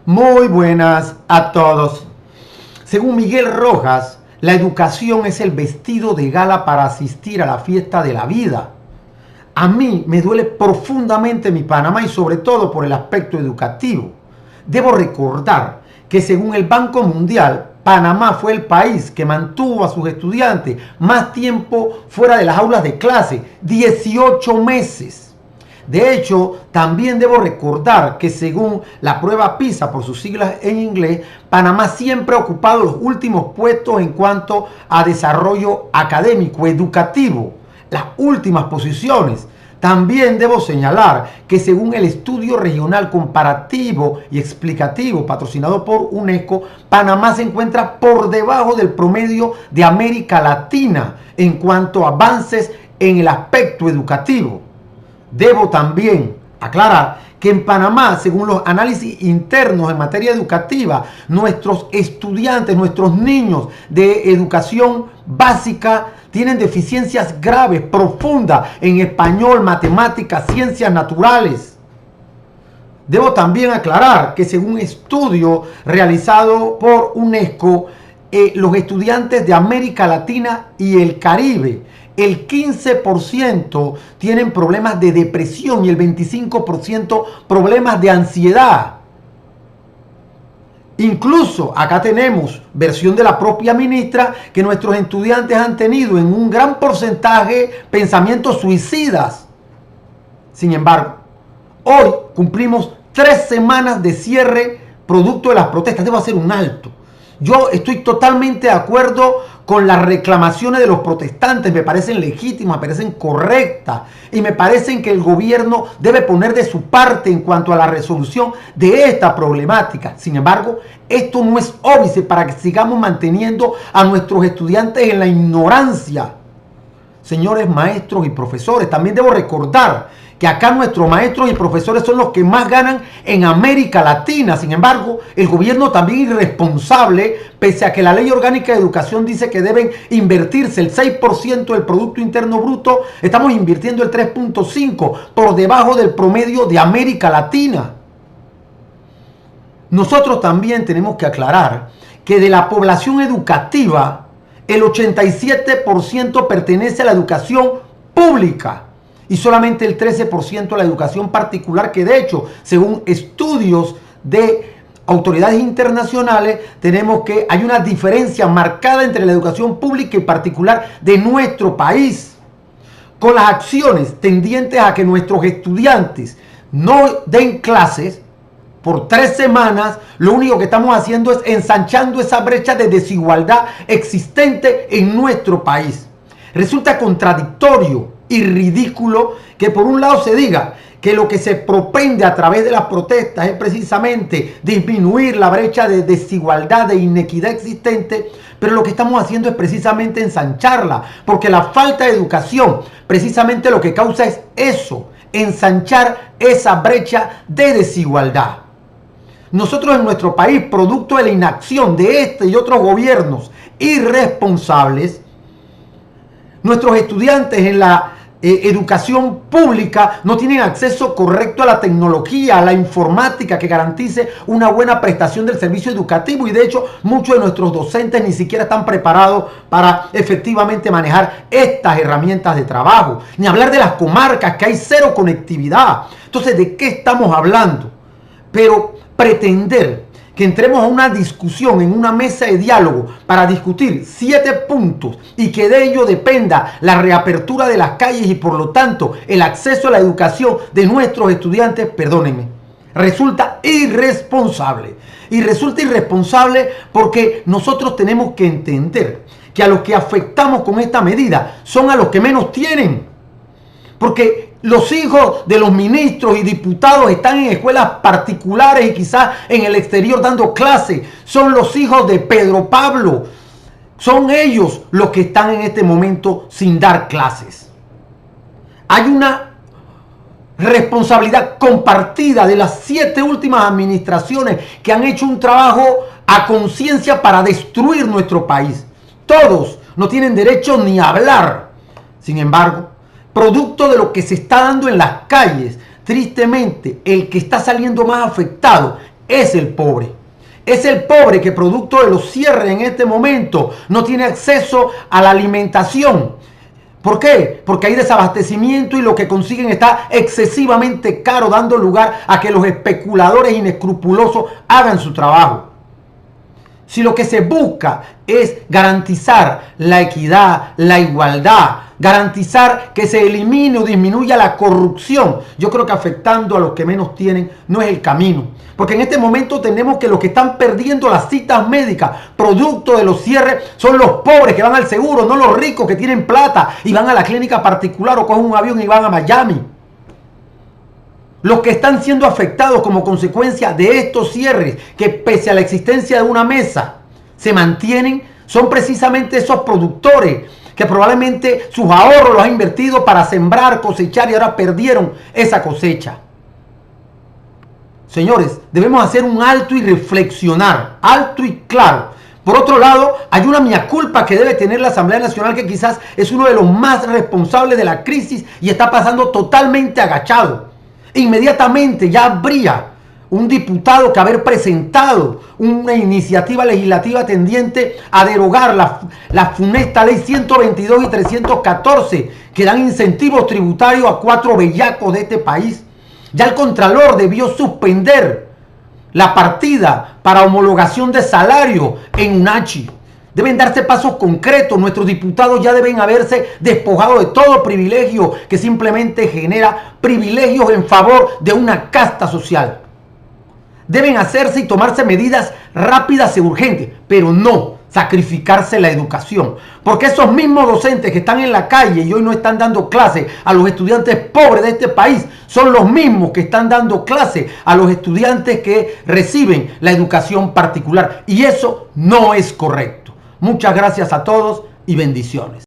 Muy buenas a todos. Según Miguel Rojas, la educación es el vestido de gala para asistir a la fiesta de la vida. A mí me duele profundamente mi Panamá y sobre todo por el aspecto educativo. Debo recordar que según el Banco Mundial, Panamá fue el país que mantuvo a sus estudiantes más tiempo fuera de las aulas de clase, 18 meses. De hecho, también debo recordar que según la prueba PISA, por sus siglas en inglés, Panamá siempre ha ocupado los últimos puestos en cuanto a desarrollo académico, educativo, las últimas posiciones. También debo señalar que según el estudio regional comparativo y explicativo patrocinado por UNESCO, Panamá se encuentra por debajo del promedio de América Latina en cuanto a avances en el aspecto educativo. Debo también aclarar que en Panamá, según los análisis internos en materia educativa, nuestros estudiantes, nuestros niños de educación básica tienen deficiencias graves, profundas en español, matemáticas, ciencias naturales. Debo también aclarar que según un estudio realizado por UNESCO, los estudiantes de América Latina y el Caribe, el 15% tienen problemas de depresión y el 25% problemas de ansiedad. Incluso acá tenemos versión de la propia ministra que nuestros estudiantes han tenido en un gran porcentaje pensamientos suicidas. Sin embargo, hoy cumplimos 3 semanas de cierre producto de las protestas. Debo hacer un alto. Yo estoy totalmente de acuerdo con las reclamaciones de los protestantes, me parecen legítimas, me parecen correctas y me parecen que el gobierno debe poner de su parte en cuanto a la resolución de esta problemática. Sin embargo, esto no es óbice para que sigamos manteniendo a nuestros estudiantes en la ignorancia. Señores maestros y profesores, también debo recordar que acá nuestros maestros y profesores son los que más ganan en América Latina. Sin embargo, el gobierno también irresponsable, pese a que la Ley Orgánica de Educación dice que deben invertirse el 6% del Producto Interno Bruto, estamos invirtiendo el 3.5% por debajo del promedio de América Latina. Nosotros también tenemos que aclarar que de la población educativa, el 87% pertenece a la educación pública y solamente el 13% a la educación particular, que de hecho, según estudios de autoridades internacionales, tenemos que hay una diferencia marcada entre la educación pública y particular de nuestro país, con las acciones tendientes a que nuestros estudiantes no den clases por 3 semanas. Lo único que estamos haciendo es ensanchando esa brecha de desigualdad existente en nuestro país. Resulta contradictorio y ridículo que por un lado se diga que lo que se propende a través de las protestas es precisamente disminuir la brecha de desigualdad, de inequidad existente, pero lo que estamos haciendo es precisamente ensancharla, porque la falta de educación precisamente lo que causa es eso, ensanchar esa brecha de desigualdad. Nosotros en nuestro país, producto de la inacción de este y otros gobiernos irresponsables, nuestros estudiantes en la educación pública no tienen acceso correcto a la tecnología, a la informática que garantice una buena prestación del servicio educativo, y de hecho muchos de nuestros docentes ni siquiera están preparados para efectivamente manejar estas herramientas de trabajo, ni hablar de las comarcas, que hay cero conectividad. Entonces, ¿de qué estamos hablando? Pero pretender que entremos a una discusión en una mesa de diálogo para discutir 7 puntos y que de ello dependa la reapertura de las calles y por lo tanto el acceso a la educación de nuestros estudiantes, perdónenme, resulta irresponsable. Y resulta irresponsable porque nosotros tenemos que entender que a los que afectamos con esta medida son a los que menos tienen. Porque los hijos de los ministros y diputados están en escuelas particulares y quizás en el exterior dando clases. Son los hijos de Pedro Pablo. Son ellos los que están en este momento sin dar clases. Hay una responsabilidad compartida de las 7 últimas administraciones que han hecho un trabajo a conciencia para destruir nuestro país. Todos no tienen derecho ni a hablar. Sin embargo, producto de lo que se está dando en las calles, tristemente, el que está saliendo más afectado es el pobre. Es el pobre que producto de los cierres en este momento no tiene acceso a la alimentación. ¿Por qué? Porque hay desabastecimiento y lo que consiguen está excesivamente caro, dando lugar a que los especuladores inescrupulosos hagan su trabajo. Si lo que se busca es garantizar la equidad, la igualdad, garantizar que se elimine o disminuya la corrupción, yo creo que afectando a los que menos tienen no es el camino. Porque en este momento tenemos que los que están perdiendo las citas médicas producto de los cierres son los pobres que van al seguro, no los ricos que tienen plata y van a la clínica particular o cogen un avión y van a Miami. Los que están siendo afectados como consecuencia de estos cierres, que pese a la existencia de una mesa se mantienen, son precisamente esos productores que probablemente sus ahorros los han invertido para sembrar, cosechar y ahora perdieron esa cosecha. Señores, debemos hacer un alto y reflexionar, alto y claro. Por otro lado, hay una mea culpa que debe tener la Asamblea Nacional, que quizás es uno de los más responsables de la crisis y está pasando totalmente agachado. Inmediatamente ya habría un diputado que haber presentado una iniciativa legislativa tendiente a derogar la funesta ley 122 y 314 que dan incentivos tributarios a 4 bellacos de este país. Ya el Contralor debió suspender la partida para homologación de salario en UNACHI. Deben darse pasos concretos. Nuestros diputados ya deben haberse despojado de todo privilegio que simplemente genera privilegios en favor de una casta social. Deben hacerse y tomarse medidas rápidas y urgentes, pero no sacrificarse la educación. Porque esos mismos docentes que están en la calle y hoy no están dando clase a los estudiantes pobres de este país, son los mismos que están dando clase a los estudiantes que reciben la educación particular. Y eso no es correcto. Muchas gracias a todos y bendiciones.